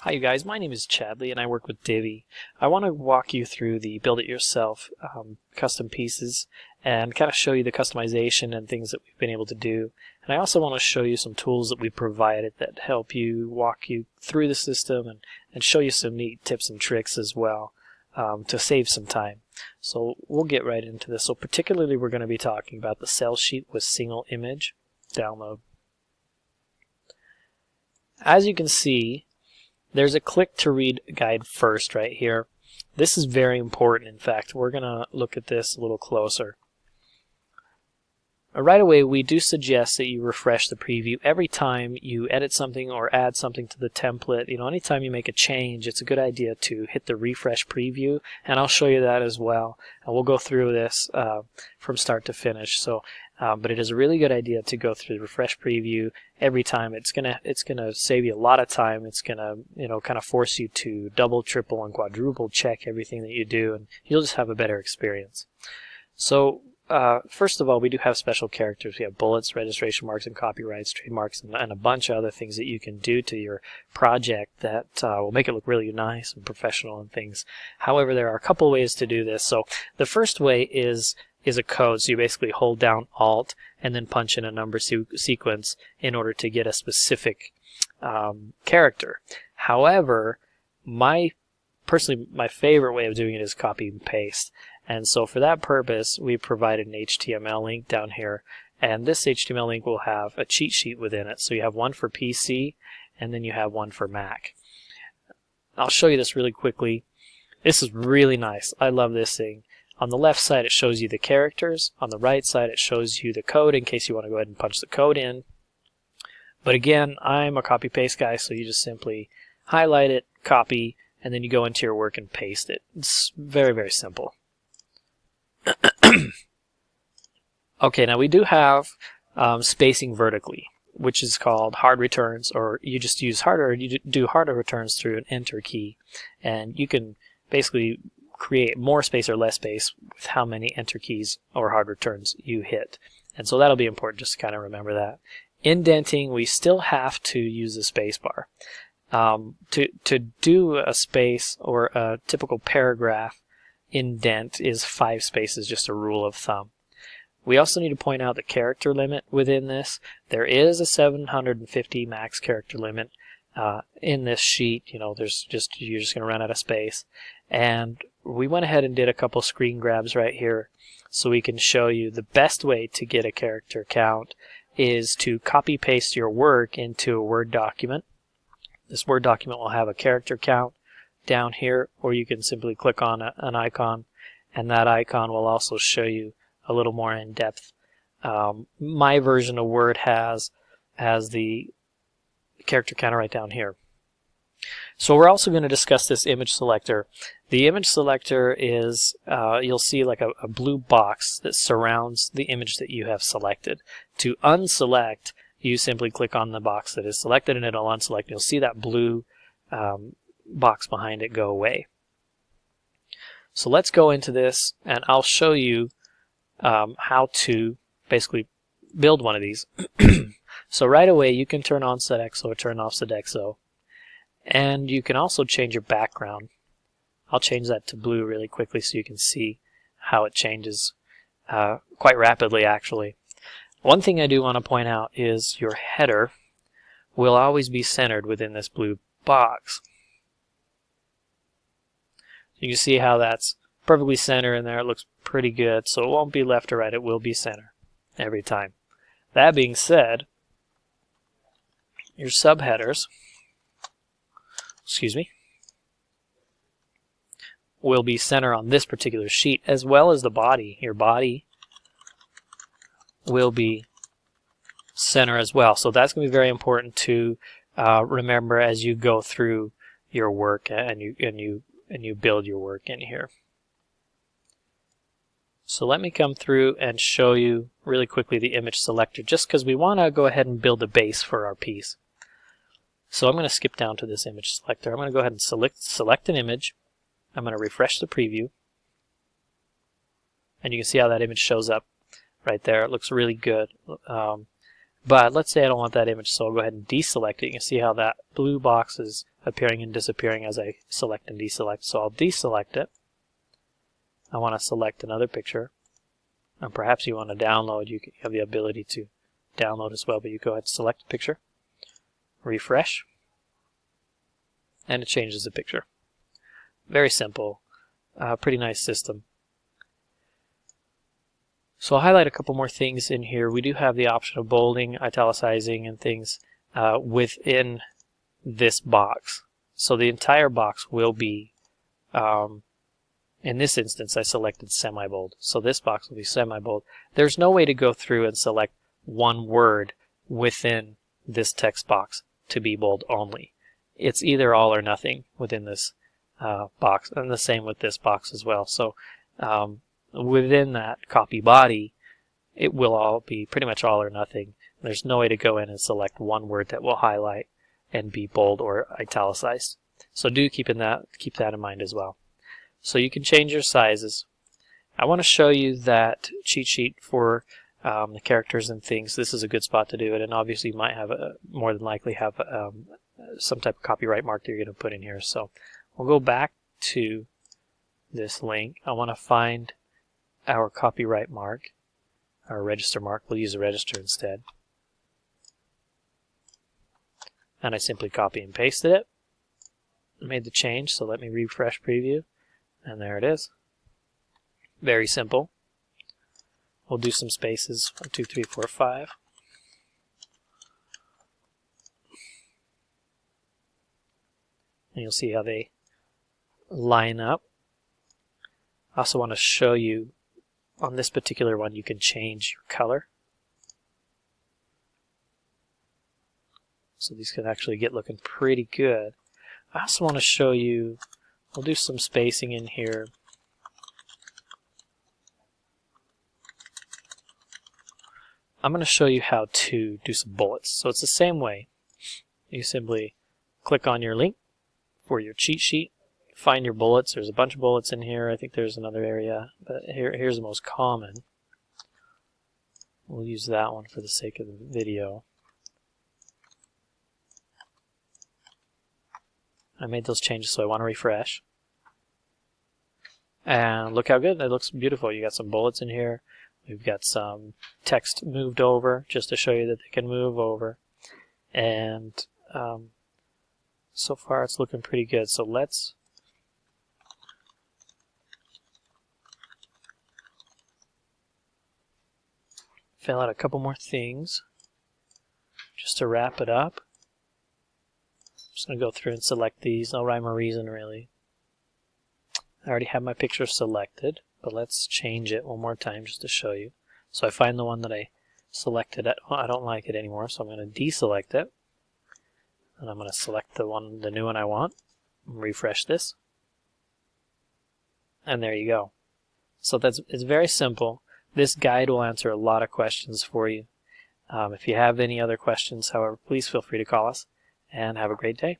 Hi you guys, my name is Chadley and I work with Divi. I want to walk you through the build-it-yourself custom pieces and kind of show you the customization and things that we've been able to do. And I also want to show you some tools that we provided that help you walk you through the system and show you some neat tips and tricks as well to save some time. So we'll get right into this. So particularly we're going to be talking about the cell sheet with single image download. As you can see, there's a click to read guide first right here. This is very important. In fact, we're going to look at this a little closer. Right away, we do suggest that you refresh the preview every time you edit something or add something to the template. Anytime you make a change, it's a good idea to hit the refresh preview, and I'll show you that as well. And we'll go through this from start to finish. But it is a really good idea to go through the refresh preview every time. It's gonna save you a lot of time. It's gonna kind of force you to double, triple, and quadruple check everything that you do, and you'll just have a better experience. So first of all, we do have special characters. We have bullets, registration marks, and copyrights, trademarks, and a bunch of other things that you can do to your project that will make it look really nice and professional and things. However, there are a couple ways to do this. So the first way is a code. So you basically hold down Alt and then punch in a number sequence in order to get a specific character. However, personally my favorite way of doing it is copy and paste. And so for that purpose, we provided an HTML link down here. And this HTML link will have a cheat sheet within it. So you have one for PC and then you have one for Mac. I'll show you this really quickly. This is really nice. I love this thing. On the left side, it shows you the characters. On the right side, it shows you the code in case you want to go ahead and punch the code in. But again, I'm a copy-paste guy, so you just simply highlight it, copy, and then you go into your work and paste it. It's very, very simple. Okay, now we do have spacing vertically, which is called hard returns, or you just use you do harder returns through an enter key, and you can basically create more space or less space with how many enter keys or hard returns you hit. And so that'll be important just to kind of remember that. Indenting, we still have to use the space bar. To do a space or a typical paragraph indent is 5 spaces, just a rule of thumb. We also need to point out the character limit within this. There is a 750 max character limit in this sheet. You're just going to run out of space. And we went ahead and did a couple screen grabs right here so we can show you the best way to get a character count is to copy paste your work into a Word document. This Word document will have a character count down here, or you can simply click on an icon, and that icon will also show you a little more in depth. My version of Word has the character counter right down here. So we're also going to discuss this image selector. The image selector is, you'll see like a blue box that surrounds the image that you have selected. To unselect, you simply click on the box that is selected and it'll unselect. You'll see that blue box behind it go away. So let's go into this and I'll show you how to basically build one of these. So right away you can turn on Sodexo or turn off Sodexo. And you can also change your background. I'll change that to blue really quickly so you can see how it changes quite rapidly actually. One thing I do want to point out is your header will always be centered within this blue box. You can see how that's perfectly centered in there. It looks pretty good, so it won't be left or right, it will be center every time. That being said, your subheaders will be center on this particular sheet, as well as the body. Your body will be center as well. So that's going to be very important to remember as you go through your work and you build your work in here. So let me come through and show you really quickly the image selector, just because we want to go ahead and build a base for our piece. So I'm going to skip down to this image selector. I'm going to go ahead and select an image. I'm going to refresh the preview. And you can see how that image shows up right there. It looks really good. But let's say I don't want that image, so I'll go ahead and deselect it. You can see how that blue box is appearing and disappearing as I select and deselect. So I'll deselect it. I want to select another picture. And perhaps you want to download. You have the ability to download as well, but you go ahead and select a picture. Refresh. And it changes the picture. Very simple. Pretty nice system. So I'll highlight a couple more things in here. We do have the option of bolding, italicizing, and things within this box. So the entire box will be, in this instance I selected semi-bold. So this box will be semi-bold. There's no way to go through and select one word within this text box to be bold only. It's either all or nothing within this box, and the same with this box as well. So within that copy body, it will all be pretty much all or nothing. There's no way to go in and select one word that will highlight and be bold or italicized. So do keep that in mind as well. So you can change your sizes. I want to show you that cheat sheet for the characters and things. This is a good spot to do it, and obviously you might have more than likely have some type of copyright mark that you're going to put in here. So we'll go back to this link. I want to find our copyright mark, our register mark. We'll use a register instead. And I simply copy and pasted it. Made the change, so let me refresh preview. And there it is. Very simple. We'll do some spaces. 1, 2, 3, 4, 5. And you'll see how they line up. I also want to show you on this particular one you can change your color. So these can actually get looking pretty good. I also want to show you, I'll do some spacing in here. I'm going to show you how to do some bullets. So it's the same way. You simply click on your link for your cheat sheet, find your bullets. There's a bunch of bullets in here. I think there's another area, but here's the most common. We'll use that one for the sake of the video. I made those changes, so I want to refresh. And look how good. It looks beautiful. You got some bullets in here. We've got some text moved over, just to show you that they can move over. And so far it's looking pretty good. So let's fill out a couple more things just to wrap it up. I'm just going to go through and select these. No rhyme or reason, really. I already have my picture selected, but let's change it one more time just to show you. So I find the one that I selected. I don't like it anymore, so I'm going to deselect it. And I'm going to select the new one I want. Refresh this. And there you go. So it's very simple. This guide will answer a lot of questions for you. If you have any other questions, however, please feel free to call us, and have a great day.